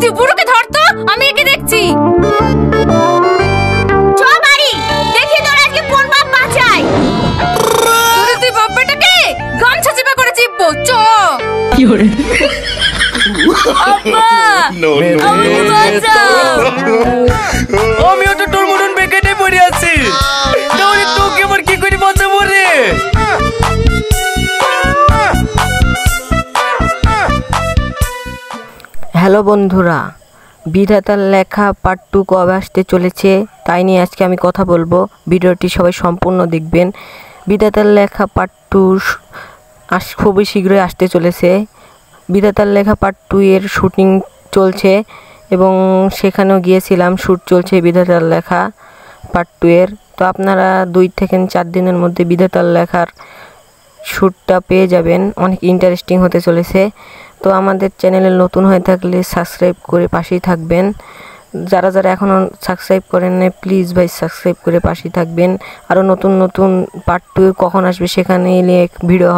তুই বুড়োকে ধর তো, আমি একে দেখছি। চল বাড়ি, দেখি তোর আজকে কোন বাপ বাঁচায়। তুই বাপটাকে গামছা চিপা করে চিপবো। চ কি করে আব্বা, আমাকে বাঁচাও। আমিও তো তোর মতন বেকারে পড়ে আছি, তাহলে তোকে আবার কি করে বাঁচাবো রে? হ্যালো বন্ধুরা, বিধাতার লেখা পার্ট 2 কবে আসতে চলেছে তাই নিয়ে আজকে আমি কথা বলবো। ভিডিওটি সবাই সম্পূর্ণ দেখবেন। বিধাতার লেখা পার্ট 2 খুবই শীঘ্রই আসতে চলেছে। বিধাতার লেখা পার্ট 2 এর শুটিং চলছে এবং সেখানেও গিয়েছিলাম, শ্যুট চলছে বিধাতার লেখা পার্ট 2 এর। তো আপনারা 2 থেকে 4 দিনের মধ্যে বিধাতার লেখার শ্যুটটা পেয়ে যাবেন। অনেক ইন্টারেস্টিং হতে চলেছে। তো আমাদের চ্যানেলে নতুন হয়ে থাকলে সাবস্ক্রাইব করে পাশেই থাকবেন। যারা যারা এখনও সাবস্ক্রাইব করেন না প্লিজ ভাই সাবস্ক্রাইব করে পাশেই থাকবেন। আরও নতুন নতুন পার্ট 2 কখন আসবে সেখানে নিয়ে ভিডিও